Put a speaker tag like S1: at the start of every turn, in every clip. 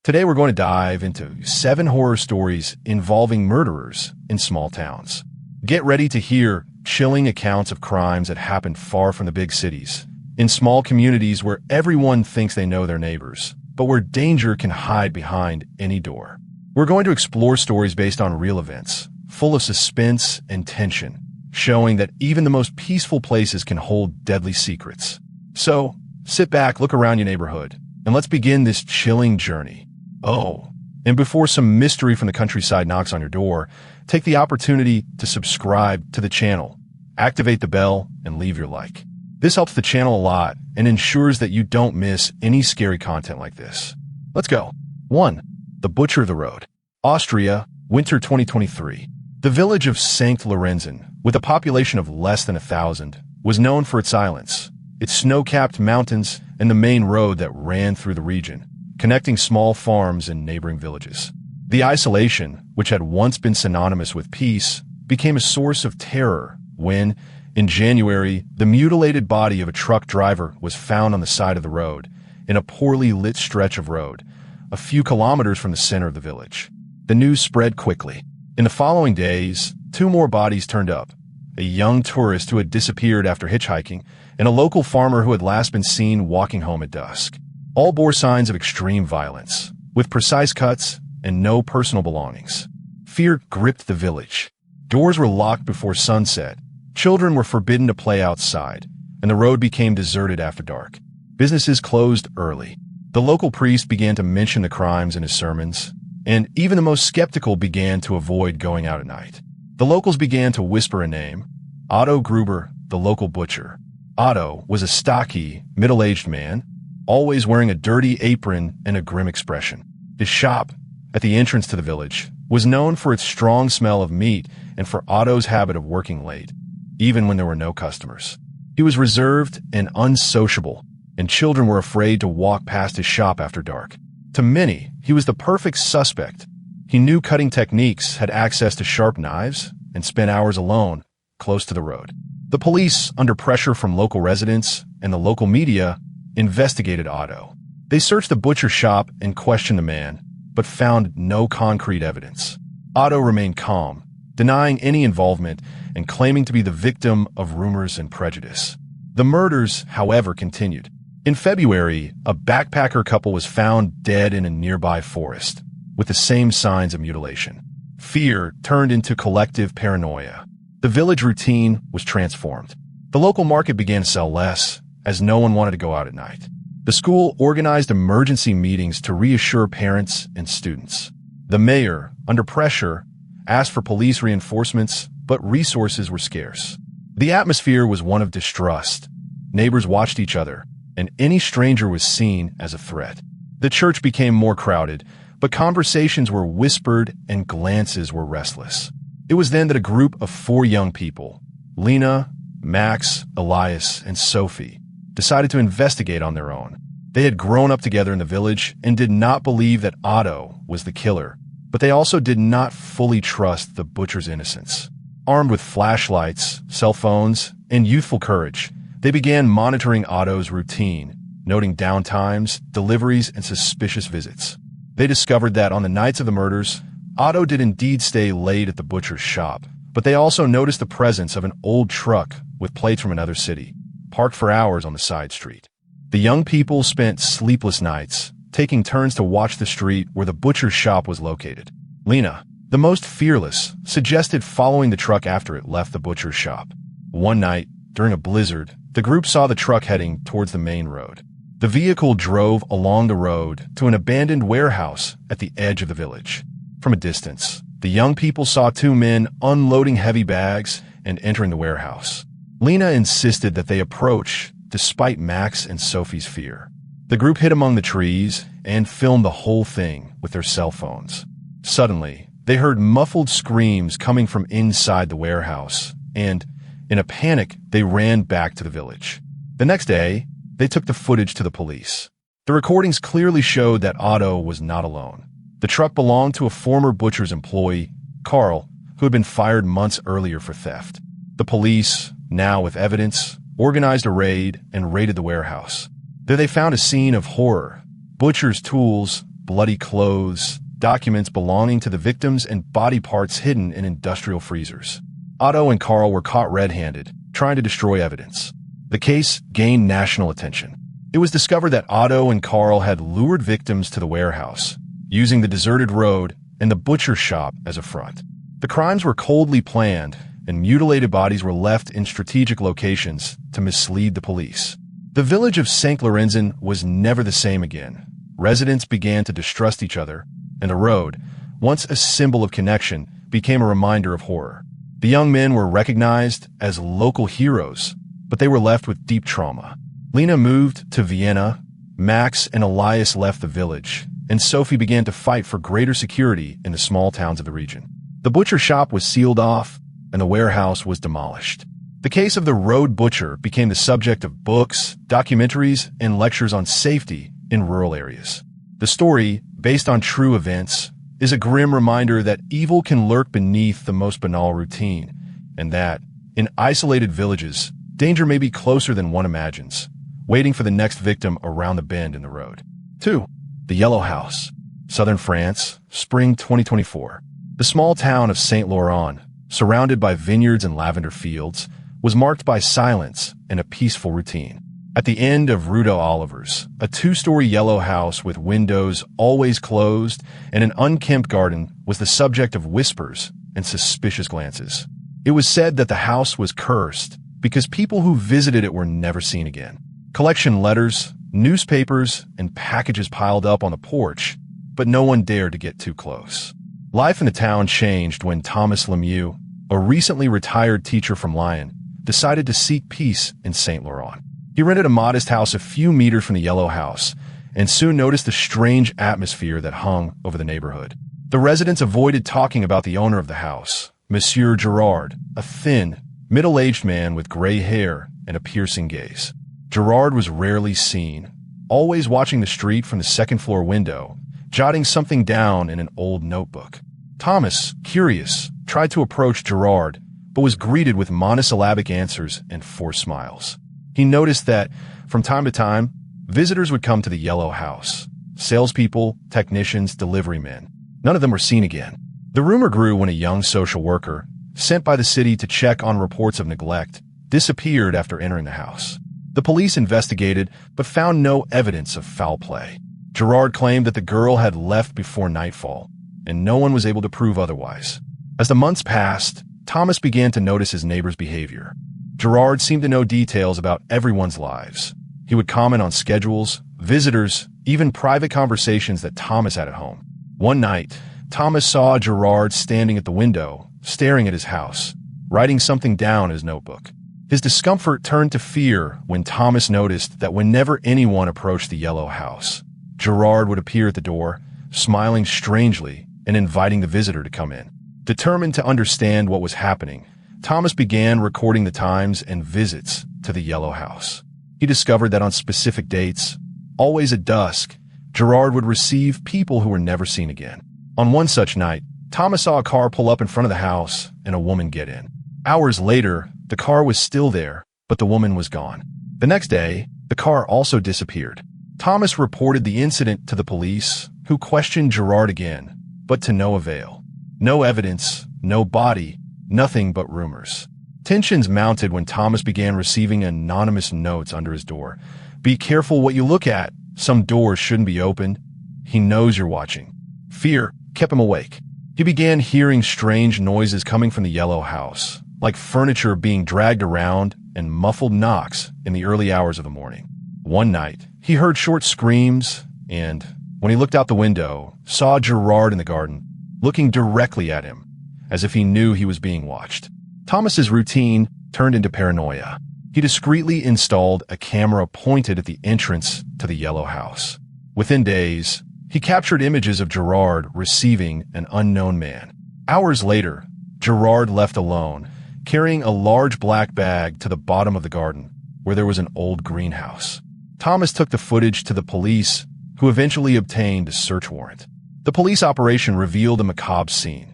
S1: Today we're going to dive into 7 horror stories involving murderers in small towns. Get ready to hear chilling accounts of crimes that happened far from the big cities, in small communities where everyone thinks they know their neighbors, but where danger can hide behind any door. We're going to explore stories based on real events, full of suspense and tension, showing that even the most peaceful places can hold deadly secrets. So, sit back, look around your neighborhood, and let's begin this chilling journey. Oh, and before some mystery from the countryside knocks on your door, take the opportunity to subscribe to the channel, activate the bell, and leave your like. This helps the channel a lot and ensures that you don't miss any scary content like this. Let's go. 1. The Butcher of the Road. Austria, winter 2023. The village of St. Lorenzen, with a population of less than 1,000, was known for its islands, its snow-capped mountains, and the main road that ran through the region, connecting small farms and neighboring villages. The isolation, which had once been synonymous with peace, became a source of terror when, in January, the mutilated body of a truck driver was found on the side of the road, in a poorly lit stretch of road, a few kilometers from the center of the village. The news spread quickly. In the following days, 2 more bodies turned up: a young tourist who had disappeared after hitchhiking, and a local farmer who had last been seen walking home at dusk. All bore signs of extreme violence, with precise cuts and no personal belongings. Fear gripped the village. Doors were locked before sunset, children were forbidden to play outside, and the road became deserted after dark. Businesses closed early. The local priest began to mention the crimes in his sermons, and even the most skeptical began to avoid going out at night. The locals began to whisper a name: Otto Gruber, the local butcher. Otto was a stocky, middle-aged man, always wearing a dirty apron and a grim expression. His shop, at the entrance to the village, was known for its strong smell of meat and for Otto's habit of working late, even when there were no customers. He was reserved and unsociable, and children were afraid to walk past his shop after dark. To many, he was the perfect suspect. He knew cutting techniques, had access to sharp knives, and spent hours alone, close to the road. The police, under pressure from local residents and the local media, investigated Otto. They searched the butcher shop and questioned the man, but found no concrete evidence. Otto remained calm, denying any involvement and claiming to be the victim of rumors and prejudice. The murders, however, continued. In February, a backpacker couple was found dead in a nearby forest, with the same signs of mutilation. Fear turned into collective paranoia. The village routine was transformed. The local market began to sell less, as no one wanted to go out at night. The school organized emergency meetings to reassure parents and students. The mayor, under pressure, asked for police reinforcements, but resources were scarce. The atmosphere was one of distrust. Neighbors watched each other, and any stranger was seen as a threat. The church became more crowded, but conversations were whispered and glances were restless. It was then that a group of 4 young people, Lena, Max, Elias, and Sophie, decided to investigate on their own. They had grown up together in the village and did not believe that Otto was the killer, but they also did not fully trust the butcher's innocence. Armed with flashlights, cell phones, and youthful courage, they began monitoring Otto's routine, noting downtimes, deliveries, and suspicious visits. They discovered that on the nights of the murders, Otto did indeed stay late at the butcher's shop, but they also noticed the presence of an old truck with plates from another city, parked for hours on the side street. The young people spent sleepless nights, taking turns to watch the street where the butcher's shop was located. Lena, the most fearless, suggested following the truck after it left the butcher's shop. One night, during a blizzard, the group saw the truck heading towards the main road. The vehicle drove along the road to an abandoned warehouse at the edge of the village. From a distance, the young people saw 2 men unloading heavy bags and entering the warehouse. Lena insisted that they approach, despite Max and Sophie's fear. The group hid among the trees and filmed the whole thing with their cell phones. Suddenly, they heard muffled screams coming from inside the warehouse, and, in a panic, they ran back to the village. The next day, they took the footage to the police. The recordings clearly showed that Otto was not alone. The truck belonged to a former butcher's employee, Carl, who had been fired months earlier for theft. The police, now with evidence, organized a raid and raided the warehouse. There they found a scene of horror: butcher's tools, bloody clothes, documents belonging to the victims, and body parts hidden in industrial freezers. Otto and Carl were caught red-handed, trying to destroy evidence. The case gained national attention. It was discovered that Otto and Carl had lured victims to the warehouse, using the deserted road and the butcher shop as a front. The crimes were coldly planned, and mutilated bodies were left in strategic locations to mislead the police. The village of St. Lorenzen was never the same again. Residents began to distrust each other, and the road, once a symbol of connection, became a reminder of horror. The young men were recognized as local heroes, but they were left with deep trauma. Lena moved to Vienna, Max and Elias left the village, and Sophie began to fight for greater security in the small towns of the region. The butcher shop was sealed off, and the warehouse was demolished. The case of the road butcher became the subject of books, documentaries, and lectures on safety in rural areas. The story, based on true events, is a grim reminder that evil can lurk beneath the most banal routine, and that, in isolated villages, danger may be closer than one imagines, waiting for the next victim around the bend in the road. 2. The Yellow House, Southern France, Spring 2024. The small town of St. Laurent, surrounded by vineyards and lavender fields, was marked by silence and a peaceful routine. At the end of Rue d'Olivers, a 2-story yellow house with windows always closed and an unkempt garden was the subject of whispers and suspicious glances. It was said that the house was cursed because people who visited it were never seen again. Collection letters, newspapers, and packages piled up on the porch, but no one dared to get too close. Life in the town changed when Thomas Lemieux, a recently retired teacher from Lyon, decided to seek peace in St. Laurent. He rented a modest house a few meters from the Yellow House and soon noticed the strange atmosphere that hung over the neighborhood. The residents avoided talking about the owner of the house, Monsieur Gerard, a thin, middle-aged man with gray hair and a piercing gaze. Gerard was rarely seen, always watching the street from the second-floor window, jotting something down in an old notebook. Thomas, curious, tried to approach Gerard, but was greeted with monosyllabic answers and forced smiles. He noticed that, from time to time, visitors would come to the Yellow House. Salespeople, technicians, delivery men. None of them were seen again. The rumor grew when a young social worker, sent by the city to check on reports of neglect, disappeared after entering the house. The police investigated, but found no evidence of foul play. Gerard claimed that the girl had left before nightfall, and no one was able to prove otherwise. As the months passed, Thomas began to notice his neighbor's behavior. Gerard seemed to know details about everyone's lives. He would comment on schedules, visitors, even private conversations that Thomas had at home. One night, Thomas saw Gerard standing at the window, staring at his house, writing something down in his notebook. His discomfort turned to fear when Thomas noticed that whenever anyone approached the Yellow House, Gerard would appear at the door, smiling strangely and inviting the visitor to come in. Determined to understand what was happening, Thomas began recording the times and visits to the Yellow House. He discovered that on specific dates, always at dusk, Gerard would receive people who were never seen again. On one such night, Thomas saw a car pull up in front of the house and a woman get in. Hours later, the car was still there, but the woman was gone. The next day, the car also disappeared. Thomas reported the incident to the police, who questioned Gerard again, but to no avail. No evidence, no body, nothing but rumors. Tensions mounted when Thomas began receiving anonymous notes under his door. Be careful what you look at. Some doors shouldn't be opened. He knows you're watching. Fear kept him awake. He began hearing strange noises coming from the Yellow House, like furniture being dragged around and muffled knocks in the early hours of the morning. One night, he heard short screams and, when he looked out the window, saw Gerard in the garden, looking directly at him, as if he knew he was being watched. Thomas's routine turned into paranoia. He discreetly installed a camera pointed at the entrance to the Yellow House. Within days, he captured images of Gerard receiving an unknown man. Hours later, Gerard left alone, carrying a large black bag to the bottom of the garden, where there was an old greenhouse. Thomas took the footage to the police, who eventually obtained a search warrant. The police operation revealed a macabre scene.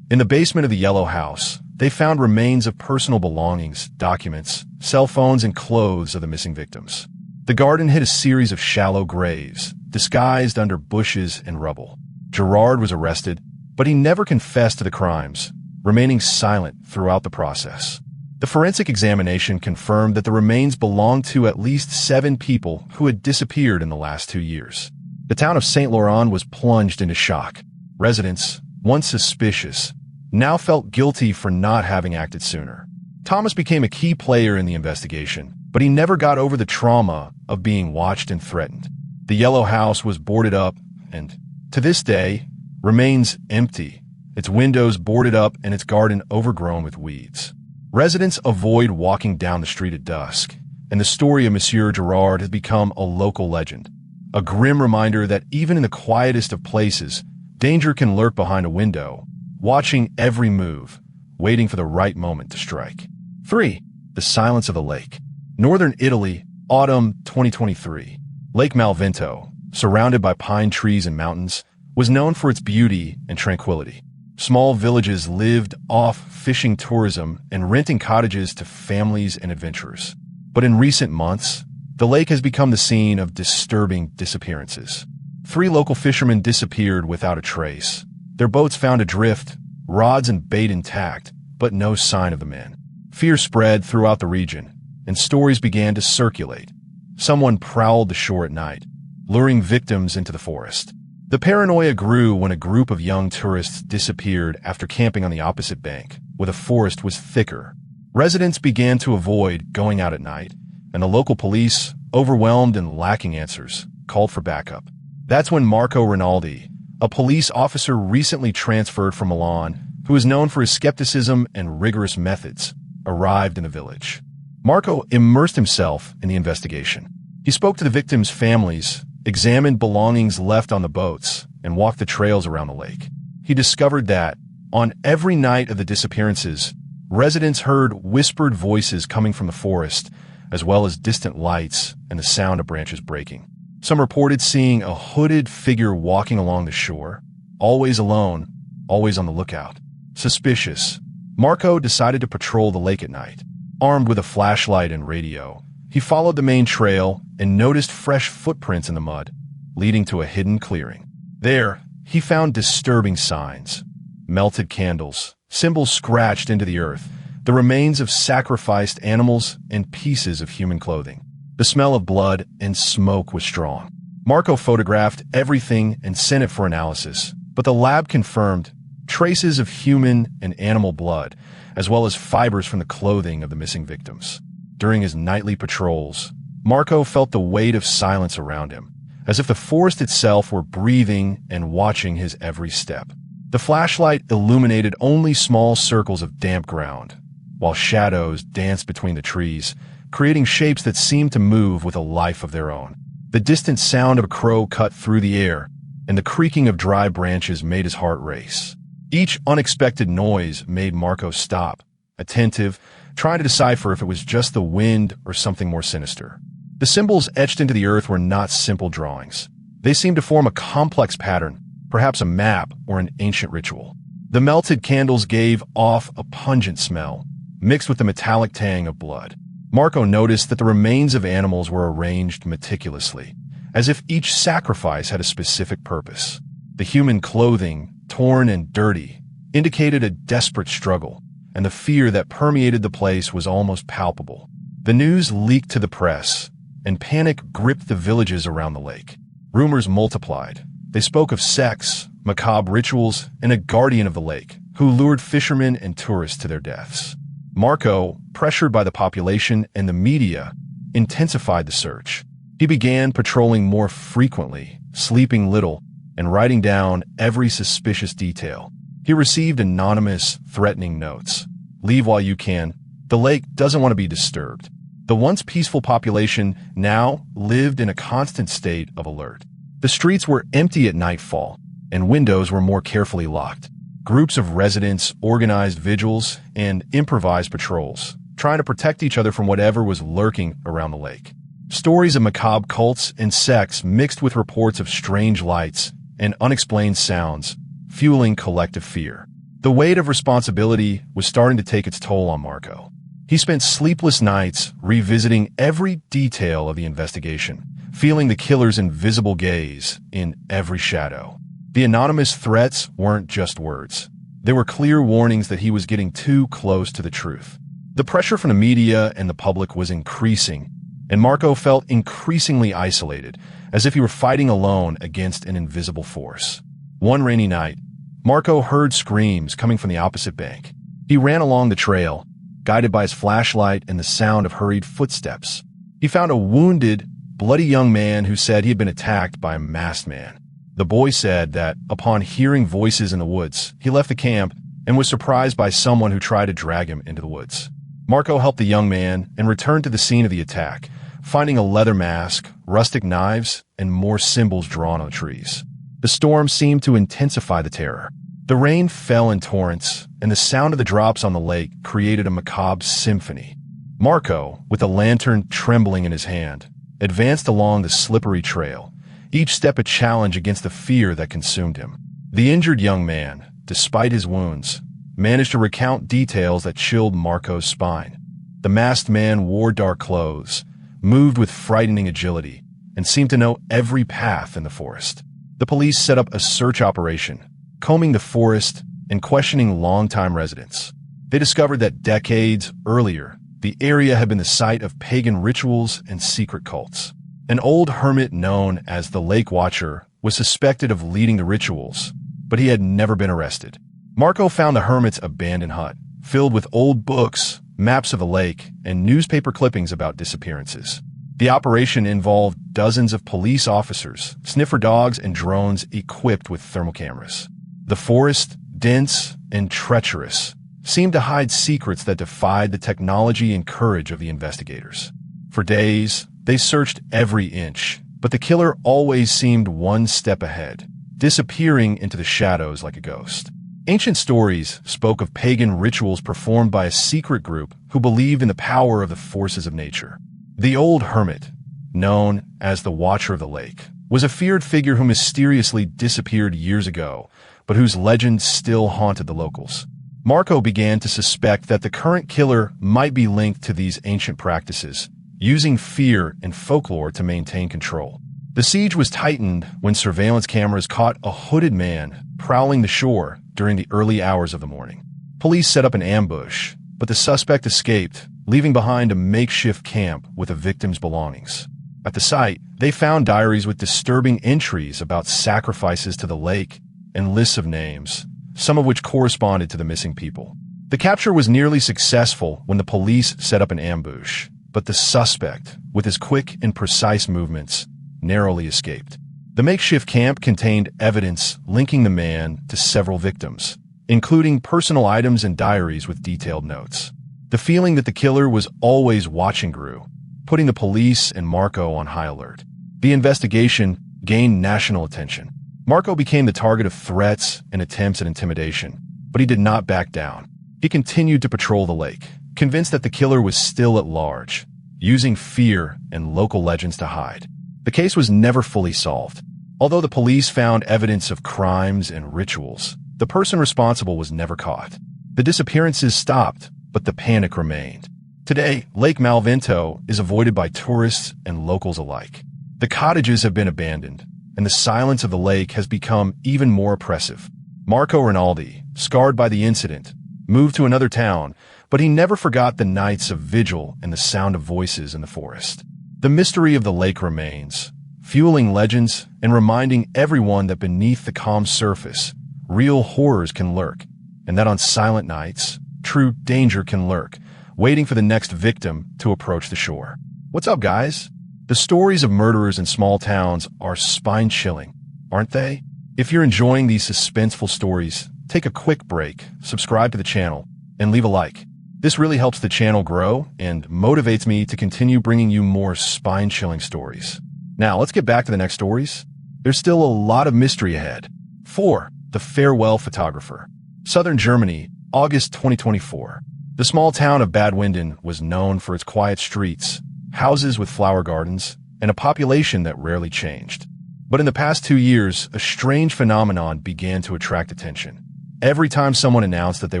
S1: In the basement of the Yellow House, they found remains of personal belongings, documents, cell phones, and clothes of the missing victims. The garden hid a series of shallow graves, disguised under bushes and rubble. Gerard was arrested, but he never confessed to the crimes, remaining silent throughout the process. The forensic examination confirmed that the remains belonged to at least 7 people who had disappeared in the last 2 years. The town of St. Laurent was plunged into shock. Residents, once suspicious, now felt guilty for not having acted sooner. Thomas became a key player in the investigation, but he never got over the trauma of being watched and threatened. The yellow house was boarded up and, to this day, remains empty, its windows boarded up and its garden overgrown with weeds. Residents avoid walking down the street at dusk, and the story of Monsieur Gerard has become a local legend, a grim reminder that even in the quietest of places, danger can lurk behind a window, watching every move, waiting for the right moment to strike. 3. The silence of the lake. Northern Italy, autumn 2023. Lake Malvinto, surrounded by pine trees and mountains, was known for its beauty and tranquility. Small villages lived off fishing tourism and renting cottages to families and adventurers. But in recent months, the lake has become the scene of disturbing disappearances. 3 local fishermen disappeared without a trace. Their boats found adrift, rods and bait intact, but no sign of the men. Fear spread throughout the region, and stories began to circulate. Someone prowled the shore at night, luring victims into the forest. The paranoia grew when a group of young tourists disappeared after camping on the opposite bank, where the forest was thicker. Residents began to avoid going out at night, and the local police, overwhelmed and lacking answers, called for backup. That's when Marco Rinaldi, a police officer recently transferred from Milan, who is known for his skepticism and rigorous methods, arrived in the village. Marco immersed himself in the investigation. He spoke to the victims' families, examined belongings left on the boats, and walked the trails around the lake. He discovered that, on every night of the disappearances, residents heard whispered voices coming from the forest, as well as distant lights and the sound of branches breaking. Some reported seeing a hooded figure walking along the shore, always alone, always on the lookout. Suspicious, Marco decided to patrol the lake at night. Armed with a flashlight and radio, he followed the main trail and noticed fresh footprints in the mud, leading to a hidden clearing. There, he found disturbing signs. Melted candles, symbols scratched into the earth, the remains of sacrificed animals, and pieces of human clothing. The smell of blood and smoke was strong. Marco photographed everything and sent it for analysis, but the lab confirmed traces of human and animal blood, as well as fibers from the clothing of the missing victims. During his nightly patrols, Marco felt the weight of silence around him, as if the forest itself were breathing and watching his every step. The flashlight illuminated only small circles of damp ground, while shadows danced between the trees, creating shapes that seemed to move with a life of their own. The distant sound of a crow cut through the air, and the creaking of dry branches made his heart race. Each unexpected noise made Marco stop, attentive, trying to decipher if it was just the wind or something more sinister. The symbols etched into the earth were not simple drawings. They seemed to form a complex pattern, perhaps a map or an ancient ritual. The melted candles gave off a pungent smell, mixed with the metallic tang of blood. Marco noticed that the remains of animals were arranged meticulously, as if each sacrifice had a specific purpose. The human clothing, torn and dirty, indicated a desperate struggle, and the fear that permeated the place was almost palpable. The news leaked to the press, and panic gripped the villages around the lake. Rumors multiplied. They spoke of sex, macabre rituals, and a guardian of the lake, who lured fishermen and tourists to their deaths. Marco, pressured by the population and the media, intensified the search. He began patrolling more frequently, sleeping little, and writing down every suspicious detail. He received anonymous, threatening notes. "Leave while you can. The lake doesn't want to be disturbed." The once peaceful population now lived in a constant state of alert. The streets were empty at nightfall, and windows were more carefully locked. Groups of residents organized vigils and improvised patrols, trying to protect each other from whatever was lurking around the lake. Stories of macabre cults and sects mixed with reports of strange lights and unexplained sounds, fueling collective fear. The weight of responsibility was starting to take its toll on Marco. He spent sleepless nights revisiting every detail of the investigation, feeling the killer's invisible gaze in every shadow. The anonymous threats weren't just words. They were clear warnings that he was getting too close to the truth. The pressure from the media and the public was increasing, and Marco felt increasingly isolated, as if he were fighting alone against an invisible force. One rainy night, Marco heard screams coming from the opposite bank. He ran along the trail, guided by his flashlight and the sound of hurried footsteps. He found a wounded, bloody young man who said he had been attacked by a masked man. The boy said that, upon hearing voices in the woods, he left the camp and was surprised by someone who tried to drag him into the woods. Marco helped the young man and returned to the scene of the attack, finding a leather mask, rustic knives, and more symbols drawn on the trees. The storm seemed to intensify the terror. The rain fell in torrents, and the sound of the drops on the lake created a macabre symphony. Marco, with a lantern trembling in his hand, advanced along the slippery trail, each step a challenge against the fear that consumed him. The injured young man, despite his wounds, managed to recount details that chilled Marco's spine. The masked man wore dark clothes, moved with frightening agility, and seemed to know every path in the forest. The police set up a search operation, combing the forest and questioning longtime residents. They discovered that decades earlier, the area had been the site of pagan rituals and secret cults. An old hermit known as the Lake Watcher was suspected of leading the rituals, but he had never been arrested. Marco found the hermit's abandoned hut, filled with old books, maps of the lake, and newspaper clippings about disappearances. The operation involved dozens of police officers, sniffer dogs, and drones equipped with thermal cameras. The forest, dense and treacherous, seemed to hide secrets that defied the technology and courage of the investigators. For days, they searched every inch, but the killer always seemed one step ahead, disappearing into the shadows like a ghost. Ancient stories spoke of pagan rituals performed by a secret group who believed in the power of the forces of nature. The old hermit, known as the Watcher of the Lake, was a feared figure who mysteriously disappeared years ago, but whose legend still haunted the locals. Marco began to suspect that the current killer might be linked to these ancient practices, using fear and folklore to maintain control. The siege was tightened when surveillance cameras caught a hooded man prowling the shore during the early hours of the morning. Police set up an ambush, but the suspect escaped, leaving behind a makeshift camp with the victim's belongings. At the site, they found diaries with disturbing entries about sacrifices to the lake and lists of names, some of which corresponded to the missing people. The capture was nearly successful when the police set up an ambush, but the suspect, with his quick and precise movements, narrowly escaped. The makeshift camp contained evidence linking the man to several victims, including personal items and diaries with detailed notes. The feeling that the killer was always watching grew, putting the police and Marco on high alert. The investigation gained national attention. Marco became the target of threats and attempts at intimidation, but he did not back down. He continued to patrol the lake, convinced that the killer was still at large, using fear and local legends to hide. The case was never fully solved. Although the police found evidence of crimes and rituals, the person responsible was never caught. The disappearances stopped, but the panic remained. Today, Lake Malvinto is avoided by tourists and locals alike. The cottages have been abandoned, and the silence of the lake has become even more oppressive. Marco Rinaldi, scarred by the incident, moved to another town, but he never forgot the nights of vigil and the sound of voices in the forest. The mystery of the lake remains, fueling legends and reminding everyone that beneath the calm surface, real horrors can lurk, and that on silent nights, true danger can lurk, waiting for the next victim to approach the shore. What's up, guys? The stories of murderers in small towns are spine-chilling, aren't they? If you're enjoying these suspenseful stories, take a quick break, subscribe to the channel, and leave a like. This really helps the channel grow and motivates me to continue bringing you more spine-chilling stories. Now, let's get back to the next stories. There's still a lot of mystery ahead. 4. The Farewell Photographer. Southern Germany, August 2024. The small town of Bad Winden was known for its quiet streets, houses with flower gardens, and a population that rarely changed. But in the past 2 years, a strange phenomenon began to attract attention. Every time someone announced that they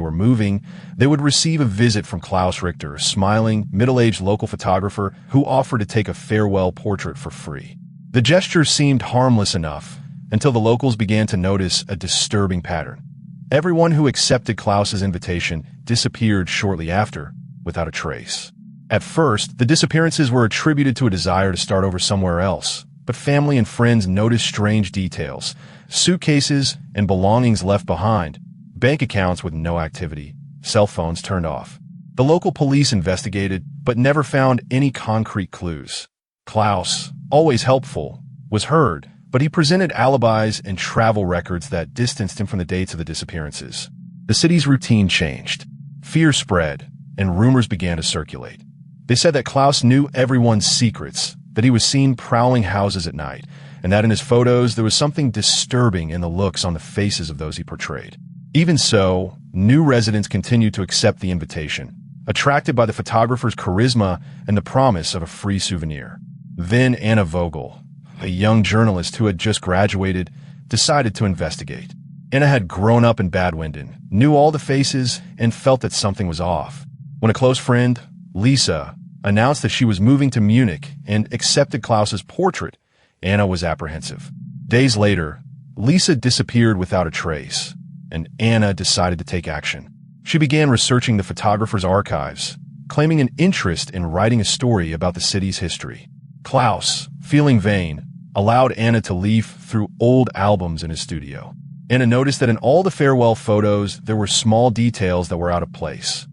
S1: were moving, they would receive a visit from Klaus Richter, a smiling, middle-aged local photographer who offered to take a farewell portrait for free. The gesture seemed harmless enough until the locals began to notice a disturbing pattern. Everyone who accepted Klaus's invitation disappeared shortly after, without a trace. At first, the disappearances were attributed to a desire to start over somewhere else, but family and friends noticed strange details: suitcases and belongings left behind, bank accounts with no activity, cell phones turned off. The local police investigated, but never found any concrete clues. Klaus, always helpful, was heard, but he presented alibis and travel records that distanced him from the dates of the disappearances. The city's routine changed. Fear spread, and rumors began to circulate. They said that Klaus knew everyone's secrets, that he was seen prowling houses at night, and that in his photos there was something disturbing in the looks on the faces of those he portrayed. Even so, new residents continued to accept the invitation, attracted by the photographer's charisma and the promise of a free souvenir. Then Anna Vogel, a young journalist who had just graduated, decided to investigate. Anna had grown up in Bad Winden, knew all the faces, and felt that something was off. When a close friend, Lisa, announced that she was moving to Munich and accepted Klaus's portrait, Anna was apprehensive. Days later, Lisa disappeared without a trace, and Anna decided to take action. She began researching the photographer's archives, claiming an interest in writing a story about the city's history. Klaus, feeling vain, allowed Anna to leaf through old albums in his studio. Anna noticed that in all the farewell photos, there were small details that were out of place.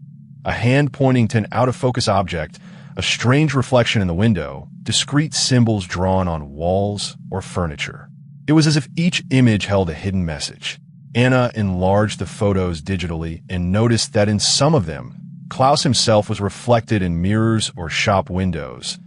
S1: A hand pointing to an out-of-focus object, a strange reflection in the window, discrete symbols drawn on walls or furniture. It was as if each image held a hidden message. Anna enlarged the photos digitally and noticed that in some of them, Klaus himself was reflected in mirrors or shop windows,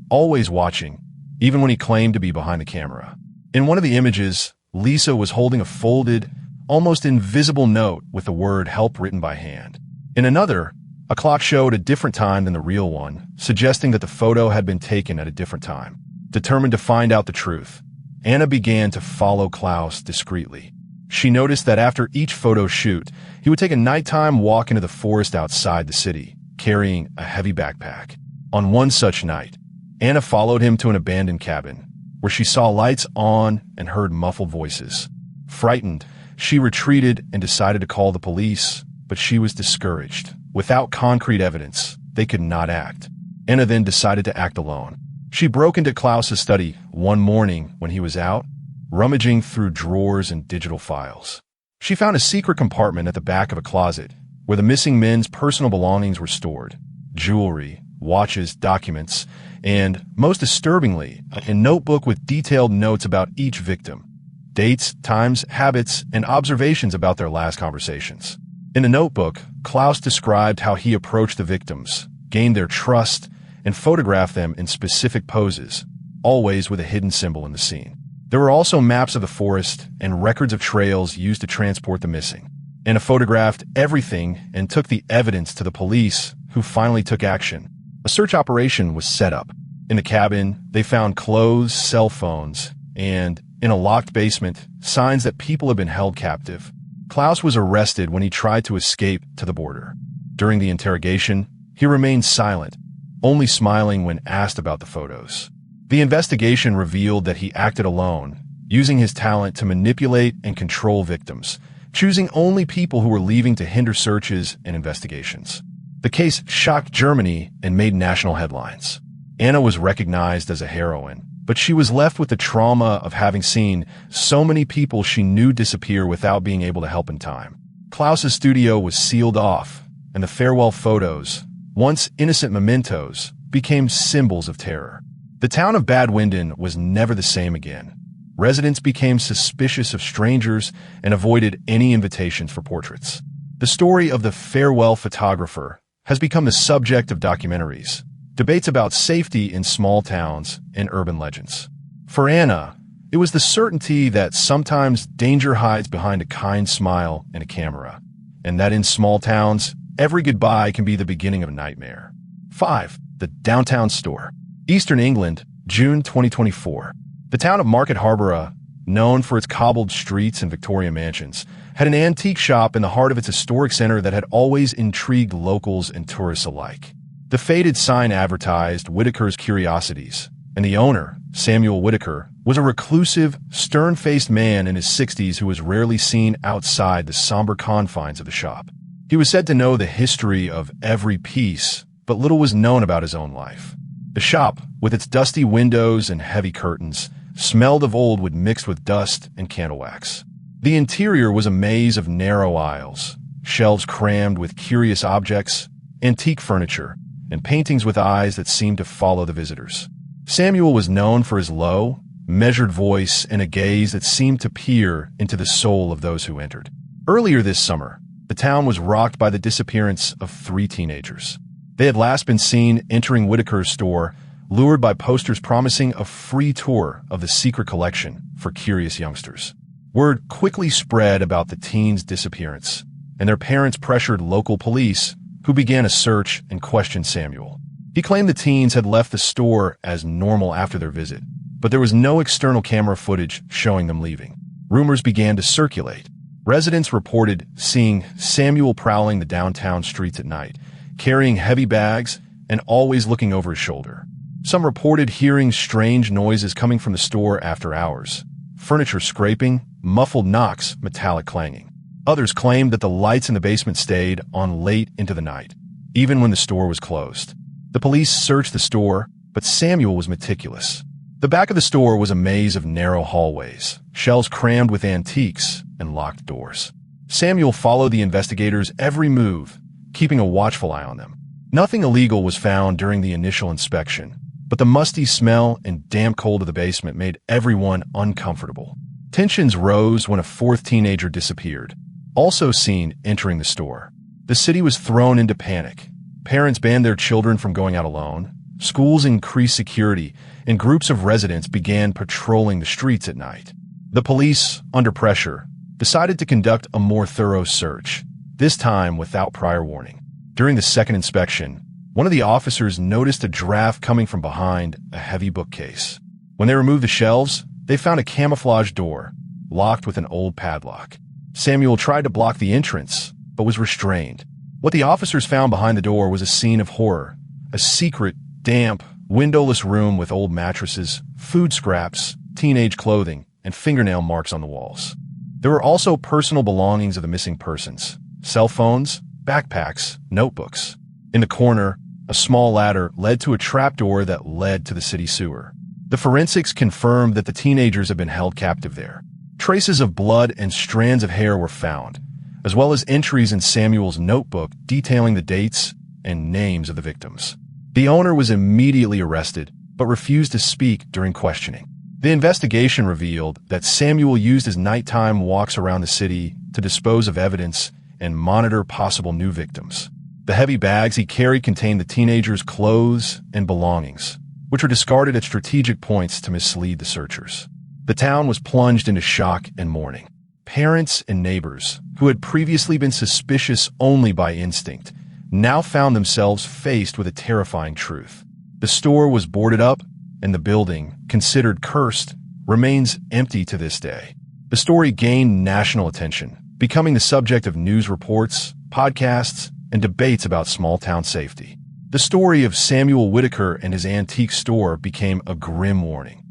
S1: always watching, even when he claimed to be behind the camera. In one of the images, Lisa was holding a folded, almost invisible note with the word help written by hand. In another, a clock showed a different time than the real one, suggesting that the photo had been taken at a different time. Determined to find out the truth, Anna began to follow Klaus discreetly. She noticed that after each photo shoot, he would take a nighttime walk into the forest outside the city, carrying a heavy backpack. On one such night, Anna followed him to an abandoned cabin, where she saw lights on and heard muffled voices. Frightened, she retreated and decided to call the police, but she was discouraged. Without concrete evidence, they could not act. Anna then decided to act alone. She broke into Klaus's study one morning when he was out, rummaging through drawers and digital files. She found a secret compartment at the back of a closet, where the missing men's personal belongings were stored: jewelry, watches, documents, and, most disturbingly, a notebook with detailed notes about each victim: dates, times, habits, and observations about their last conversations. In the notebook, Klaus described how he approached the victims, gained their trust, and photographed them in specific poses, always with a hidden symbol in the scene. There were also maps of the forest and records of trails used to transport the missing. Anna photographed everything and took the evidence to the police, who finally took action. A search operation was set up. In the cabin, they found clothes, cell phones, and, in a locked basement, signs that people had been held captive. Klaus was arrested when he tried to escape to the border. During the interrogation, he remained silent, only smiling when asked about the photos. The investigation revealed that he acted alone, using his talent to manipulate and control victims, choosing only people who were leaving to hinder searches and investigations. The case shocked Germany and made national headlines. Anna was recognized as a heroine, but she was left with the trauma of having seen so many people she knew disappear without being able to help in time. Klaus's studio was sealed off, and the farewell photos, once innocent mementos, became symbols of terror. The town of Bad Winden was never the same again. Residents became suspicious of strangers and avoided any invitations for portraits. The story of the farewell photographer has become the subject of documentaries, debates about safety in small towns, and urban legends. For Anna, it was the certainty that sometimes danger hides behind a kind smile and a camera, and that in small towns, every goodbye can be the beginning of a nightmare. 5. The Downtown Store. Eastern England, June 2024. The town of Market Harborough known for its cobbled streets and Victorian mansions, had an antique shop in the heart of its historic center that had always intrigued locals and tourists alike. The faded sign advertised Whitaker's Curiosities, and the owner, Samuel Whitaker, was a reclusive, stern-faced man in his 60s who was rarely seen outside the somber confines of the shop. He was said to know the history of every piece, but little was known about his own life. The shop, with its dusty windows and heavy curtains, smelled of old wood mixed with dust and candle wax. The interior was a maze of narrow aisles, shelves crammed with curious objects, antique furniture, and paintings with eyes that seemed to follow the visitors. Samuel was known for his low, measured voice and a gaze that seemed to peer into the soul of those who entered. Earlier this summer, the town was rocked by the disappearance of 3 teenagers. They had last been seen entering Whitaker's store, lured by posters promising a free tour of the secret collection for curious youngsters. Word quickly spread about the teens' disappearance, and their parents pressured local police, who began a search and questioned Samuel. He claimed the teens had left the store as normal after their visit, but there was no external camera footage showing them leaving. Rumors began to circulate. Residents reported seeing Samuel prowling the downtown streets at night, carrying heavy bags and always looking over his shoulder. Some reported hearing strange noises coming from the store after hours, furniture scraping, muffled knocks, metallic clanging. Others claimed that the lights in the basement stayed on late into the night, even when the store was closed. The police searched the store, but Samuel was meticulous. The back of the store was a maze of narrow hallways, shelves crammed with antiques, and locked doors. Samuel followed the investigators' every move, keeping a watchful eye on them. Nothing illegal was found during the initial inspection, but the musty smell and damp cold of the basement made everyone uncomfortable. Tensions rose when a 4th teenager disappeared, also seen entering the store. The city was thrown into panic. Parents banned their children from going out alone. Schools increased security, and groups of residents began patrolling the streets at night. The police, under pressure, decided to conduct a more thorough search, this time without prior warning. During the second inspection, one of the officers noticed a draft coming from behind a heavy bookcase. When they removed the shelves, they found a camouflage door, locked with an old padlock. Samuel tried to block the entrance, but was restrained. What the officers found behind the door was a scene of horror, a secret, damp, windowless room with old mattresses, food scraps, teenage clothing, and fingernail marks on the walls. There were also personal belongings of the missing persons, cell phones, backpacks, notebooks. In the corner, a small ladder led to a trapdoor that led to the city sewer. The forensics confirmed that the teenagers had been held captive there. Traces of blood and strands of hair were found, as well as entries in Samuel's notebook detailing the dates and names of the victims. The owner was immediately arrested, but refused to speak during questioning. The investigation revealed that Samuel used his nighttime walks around the city to dispose of evidence and monitor possible new victims. The heavy bags he carried contained the teenagers' clothes and belongings, which were discarded at strategic points to mislead the searchers. The town was plunged into shock and mourning. Parents and neighbors, who had previously been suspicious only by instinct, now found themselves faced with a terrifying truth. The store was boarded up, and the building, considered cursed, remains empty to this day. The story gained national attention, becoming the subject of news reports, podcasts, and debates about small-town safety. The story of Samuel Whitaker and his antique store became a grim warning.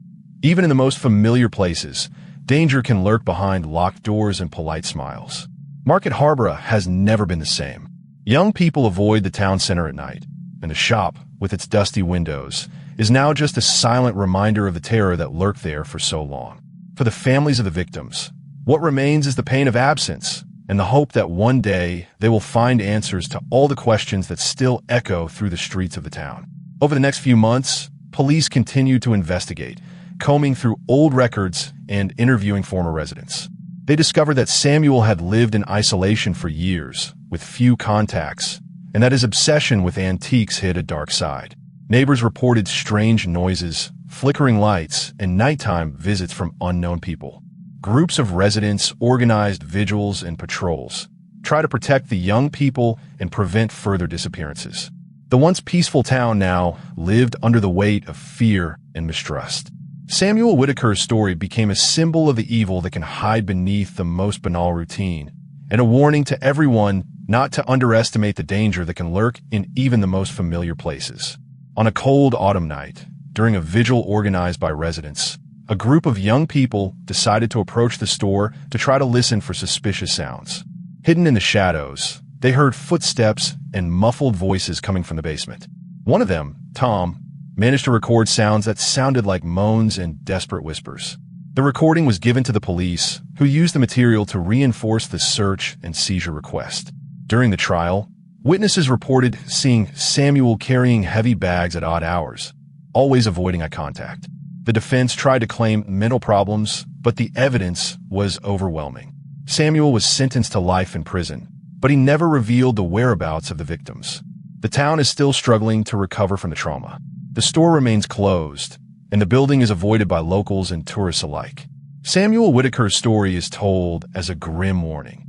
S1: Even in the most familiar places, danger can lurk behind locked doors and polite smiles. Market Harbor has never been the same. Young people avoid the town center at night, and the shop, with its dusty windows, is now just a silent reminder of the terror that lurked there for so long. For the families of the victims, what remains is the pain of absence and the hope that one day they will find answers to all the questions that still echo through the streets of the town. Over the next few months, police continue to investigate, combing through old records and interviewing former residents. They discovered that Samuel had lived in isolation for years, with few contacts, and that his obsession with antiques hid a dark side. Neighbors reported strange noises, flickering lights, and nighttime visits from unknown people. Groups of residents organized vigils and patrols, try to protect the young people and prevent further disappearances. The once peaceful town now lived under the weight of fear and mistrust. Samuel Whitaker's story became a symbol of the evil that can hide beneath the most banal routine, and a warning to everyone not to underestimate the danger that can lurk in even the most familiar places. On a cold autumn night, during a vigil organized by residents, a group of young people decided to approach the store to try to listen for suspicious sounds. Hidden in the shadows, they heard footsteps and muffled voices coming from the basement. One of them, Tom, managed to record sounds that sounded like moans and desperate whispers. The recording was given to the police, who used the material to reinforce the search and seizure request. During the trial, witnesses reported seeing Samuel carrying heavy bags at odd hours, always avoiding eye contact. The defense tried to claim mental problems, but the evidence was overwhelming. Samuel was sentenced to life in prison, but he never revealed the whereabouts of the victims. The town is still struggling to recover from the trauma. The store remains closed, and the building is avoided by locals and tourists alike. Samuel Whitaker's story is told as a grim warning.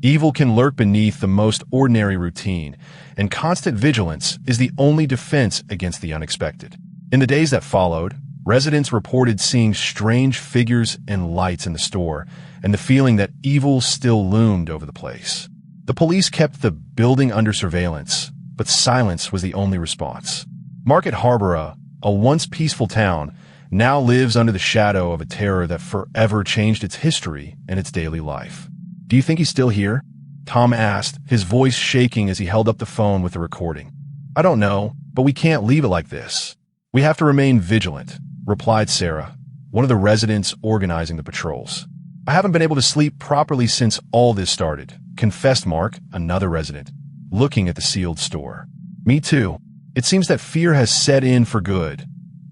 S1: Evil can lurk beneath the most ordinary routine, and constant vigilance is the only defense against the unexpected. In the days that followed, residents reported seeing strange figures and lights in the store, and the feeling that evil still loomed over the place. The police kept the building under surveillance, but silence was the only response. Market Harbor, a once peaceful town, now lives under the shadow of a terror that forever changed its history and its daily life. "Do you think he's still here?" Tom asked, his voice shaking as he held up the phone with the recording. "I don't know, but we can't leave it like this. We have to remain vigilant," replied Sarah, one of the residents organizing the patrols. "I haven't been able to sleep properly since all this started," confessed Mark, another resident, looking at the sealed store. "Me too. It seems that fear has set in for good,"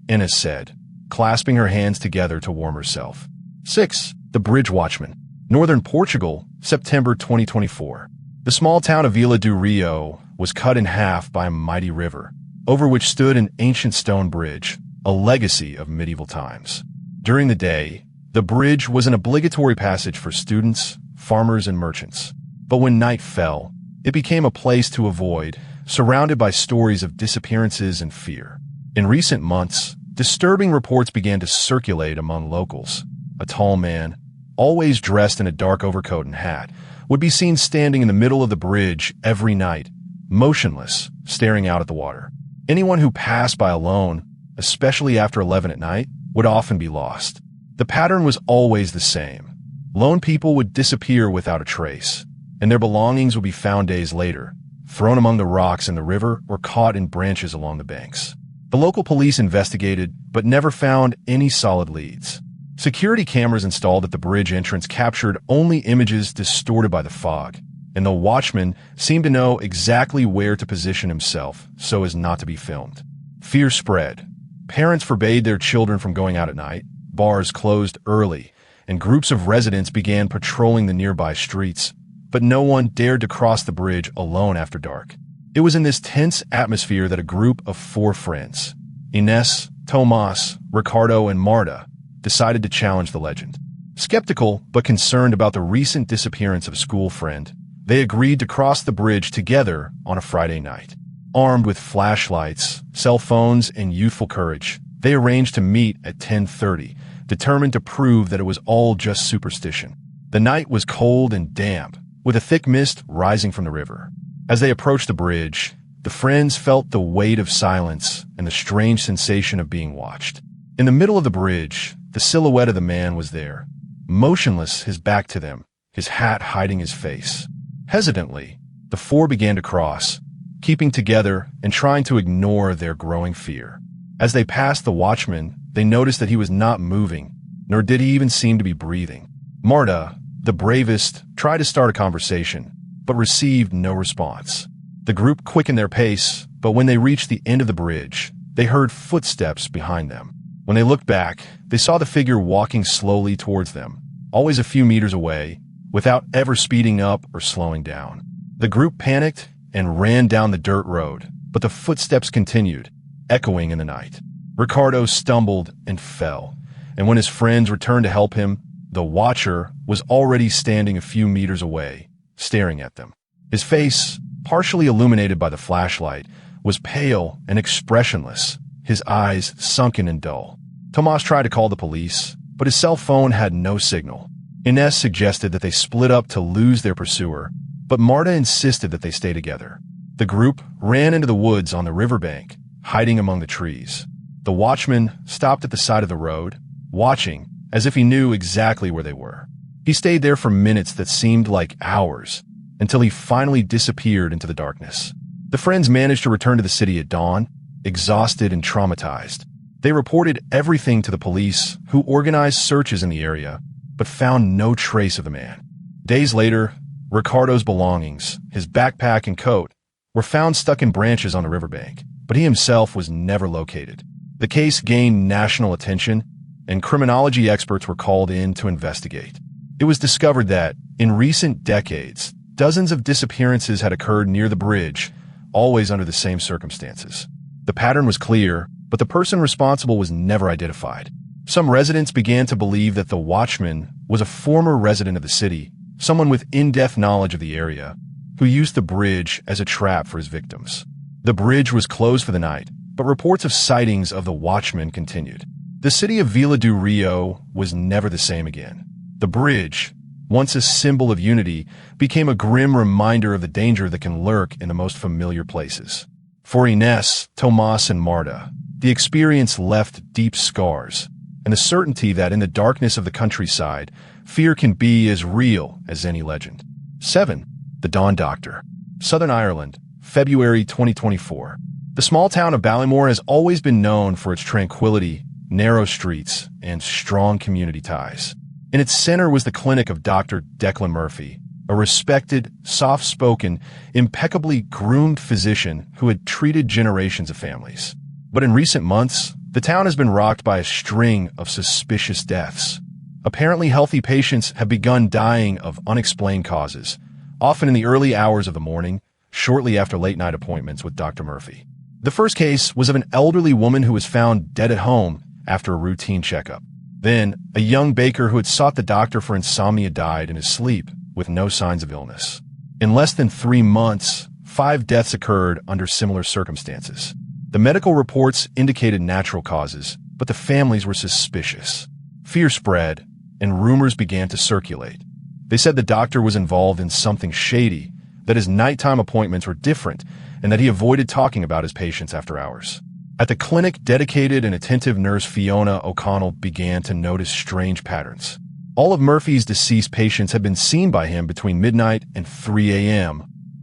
S1: Ines said, clasping her hands together to warm herself. 6. The Bridge Watchman. Northern Portugal, September 2024. The small town of Vila do Rio was cut in half by a mighty river, over which stood an ancient stone bridge, a legacy of medieval times. During the day, the bridge was an obligatory passage for students, farmers, and merchants. But when night fell, it became a place to avoid, surrounded by stories of disappearances and fear. In recent months, disturbing reports began to circulate among locals. A tall man, always dressed in a dark overcoat and hat, would be seen standing in the middle of the bridge every night, motionless, staring out at the water. Anyone who passed by alone, especially after 11 at night, would often be lost. The pattern was always the same. Lone people would disappear without a trace, and their belongings would be found days later, thrown among the rocks in the river or caught in branches along the banks. The local police investigated, but never found any solid leads. Security cameras installed at the bridge entrance captured only images distorted by the fog, and the watchman seemed to know exactly where to position himself so as not to be filmed. Fear spread. Parents forbade their children from going out at night, bars closed early, and groups of residents began patrolling the nearby streets, but no one dared to cross the bridge alone after dark. It was in this tense atmosphere that a group of 4 friends, Ines, Tomas, Ricardo, and Marta, decided to challenge the legend. Skeptical but concerned about the recent disappearance of a school friend, they agreed to cross the bridge together on a Friday night. Armed with flashlights, cell phones, and youthful courage, they arranged to meet at 10:30, determined to prove that it was all just superstition. The night was cold and damp, with a thick mist rising from the river. As they approached the bridge, the friends felt the weight of silence and the strange sensation of being watched. In the middle of the bridge, the silhouette of the man was there, motionless, his back to them, his hat hiding his face. Hesitantly, the 4 began to cross, keeping together and trying to ignore their growing fear. As they passed the watchman, they noticed that he was not moving, nor did he even seem to be breathing. Marta, the bravest, tried to start a conversation, but received no response. The group quickened their pace, but when they reached the end of the bridge, they heard footsteps behind them. When they looked back, they saw the figure walking slowly towards them, always a few meters away, without ever speeding up or slowing down. The group panicked and ran down the dirt road, but the footsteps continued, echoing in the night. Ricardo stumbled and fell, and when his friends returned to help him, the watcher was already standing a few meters away, staring at them. His face, partially illuminated by the flashlight, was pale and expressionless, his eyes sunken and dull. Tomas tried to call the police, but his cell phone had no signal. Ines suggested that they split up to lose their pursuer, but Marta insisted that they stay together. The group ran into the woods on the riverbank, hiding among the trees. The watchman stopped at the side of the road, watching as if he knew exactly where they were. He stayed there for minutes that seemed like hours, until he finally disappeared into the darkness. The friends managed to return to the city at dawn, exhausted and traumatized. They reported everything to the police, who organized searches in the area, but found no trace of the man. Days later, Ricardo's belongings, his backpack and coat, were found stuck in branches on the riverbank, but he himself was never located. The case gained national attention, and criminology experts were called in to investigate. It was discovered that, in recent decades, dozens of disappearances had occurred near the bridge, always under the same circumstances. The pattern was clear, but the person responsible was never identified. Some residents began to believe that the watchman was a former resident of the city, someone with in-depth knowledge of the area, who used the bridge as a trap for his victims. The bridge was closed for the night, but reports of sightings of the watchman continued. The city of Vila do Rio was never the same again. The bridge, once a symbol of unity, became a grim reminder of the danger that can lurk in the most familiar places. For Ines, Tomas, and Marta, the experience left deep scars, and the certainty that in the darkness of the countryside, fear can be as real as any legend. 7. The Dawn Doctor. Southern Ireland, February 2024. The small town of Ballymore has always been known for its tranquility, narrow streets, and strong community ties. In its center was the clinic of Dr. Declan Murphy, a respected, soft-spoken, impeccably groomed physician who had treated generations of families. But in recent months, the town has been rocked by a string of suspicious deaths. Apparently healthy patients have begun dying of unexplained causes, often in the early hours of the morning, shortly after late-night appointments with Dr. Murphy. The first case was of an elderly woman who was found dead at home after a routine checkup. Then, a young baker who had sought the doctor for insomnia died in his sleep with no signs of illness. In less than 3 months, 5 deaths occurred under similar circumstances. The medical reports indicated natural causes, but the families were suspicious. Fear spread, and rumors began to circulate. They said the doctor was involved in something shady, that his nighttime appointments were different, and that he avoided talking about his patients after hours. At the clinic, dedicated and attentive nurse Fiona O'Connell began to notice strange patterns. All of Murphy's deceased patients had been seen by him between midnight and 3 a.m.,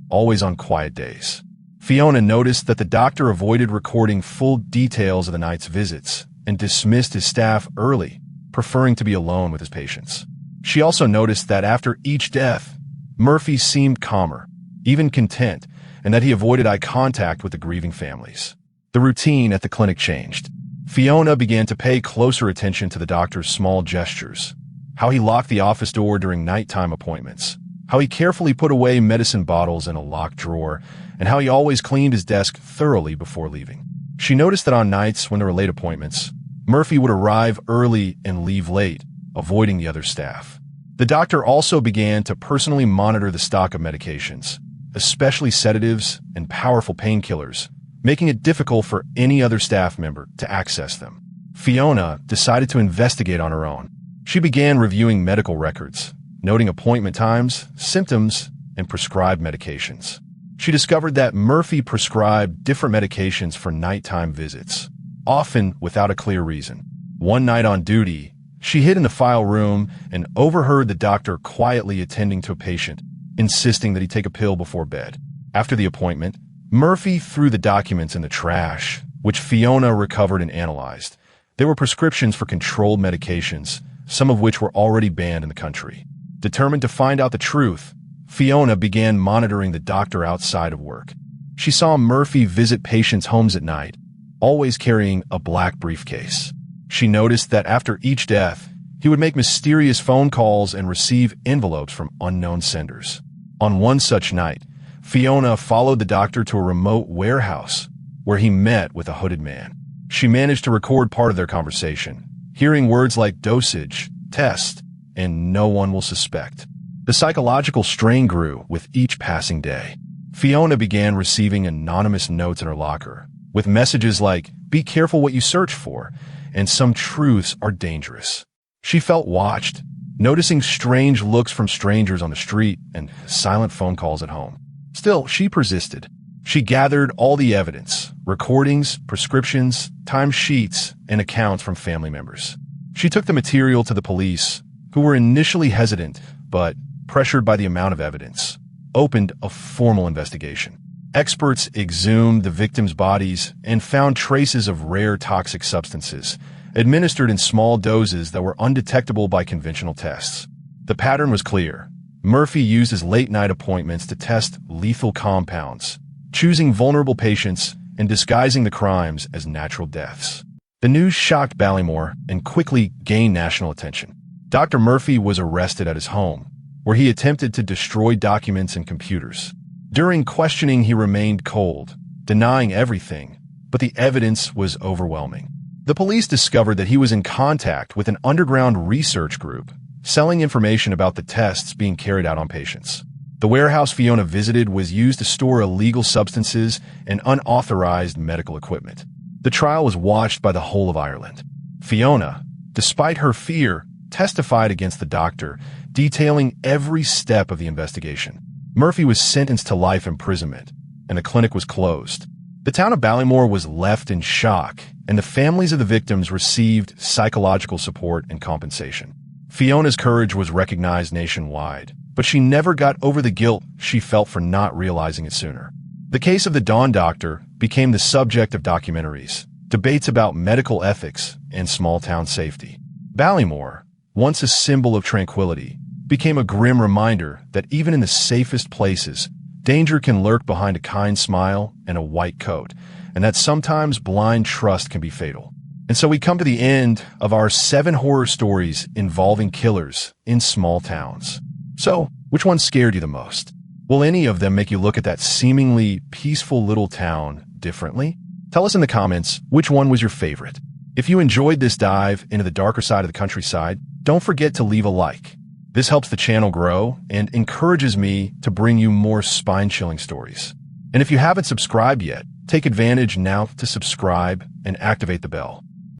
S1: always on quiet days. Fiona noticed that the doctor avoided recording full details of the night's visits and dismissed his staff early, preferring to be alone with his patients. She also noticed that after each death, Murphy seemed calmer, even content, and that he avoided eye contact with the grieving families. The routine at the clinic changed. Fiona began to pay closer attention to the doctor's small gestures, how he locked the office door during nighttime appointments, how he carefully put away medicine bottles in a locked drawer, and how he always cleaned his desk thoroughly before leaving. She noticed that on nights when there were late appointments, Murphy would arrive early and leave late, avoiding the other staff. The doctor also began to personally monitor the stock of medications, especially sedatives and powerful painkillers, making it difficult for any other staff member to access them. Fiona decided to investigate on her own. She began reviewing medical records, noting appointment times, symptoms, and prescribed medications. She discovered that Murphy prescribed different medications for nighttime visits, often without a clear reason. One night on duty, she hid in the file room and overheard the doctor quietly attending to a patient, insisting that he take a pill before bed. After the appointment, Murphy threw the documents in the trash, which Fiona recovered and analyzed. They were prescriptions for controlled medications, some of which were already banned in the country. Determined to find out the truth, Fiona began monitoring the doctor outside of work. She saw Murphy visit patients' homes at night, always carrying a black briefcase. She noticed that after each death, he would make mysterious phone calls and receive envelopes from unknown senders. On one such night, Fiona followed the doctor to a remote warehouse where he met with a hooded man. She managed to record part of their conversation, hearing words like dosage, test, and no one will suspect. The psychological strain grew with each passing day. Fiona began receiving anonymous notes in her locker, with messages like, "Be careful what you search for," and some truths are dangerous. She felt watched, noticing strange looks from strangers on the street and silent phone calls at home. Still, she persisted. She gathered all the evidence, recordings, prescriptions, timesheets, and accounts from family members. She took the material to the police, who were initially hesitant, but, pressured by the amount of evidence, opened a formal investigation. Experts exhumed the victims' bodies and found traces of rare toxic substances, administered in small doses that were undetectable by conventional tests. The pattern was clear. Murphy used his late-night appointments to test lethal compounds, choosing vulnerable patients and disguising the crimes as natural deaths. The news shocked Ballymore and quickly gained national attention. Dr. Murphy was arrested at his home, where he attempted to destroy documents and computers. During questioning, he remained cold, denying everything, but the evidence was overwhelming. The police discovered that he was in contact with an underground research group, selling information about the tests being carried out on patients. The warehouse Fiona visited was used to store illegal substances and unauthorized medical equipment. The trial was watched by the whole of Ireland. Fiona, despite her fear, testified against the doctor, detailing every step of the investigation. Murphy was sentenced to life imprisonment, and the clinic was closed. The town of Ballymore was left in shock, and the families of the victims received psychological support and compensation. Fiona's courage was recognized nationwide, but she never got over the guilt she felt for not realizing it sooner. The case of the Dawn Doctor became the subject of documentaries, debates about medical ethics, and small-town safety. Ballymore, once a symbol of tranquility, became a grim reminder that even in the safest places, danger can lurk behind a kind smile and a white coat, and that sometimes blind trust can be fatal. And so we come to the end of our 7 horror stories involving killers in small towns. So, which one scared you the most? Will any of them make you look at that seemingly peaceful little town differently? Tell us in the comments which one was your favorite. If you enjoyed this dive into the darker side of the countryside, don't forget to leave a like. This helps the channel grow and encourages me to bring you more spine-chilling stories. And if you haven't subscribed yet, take advantage now to subscribe and activate the bell.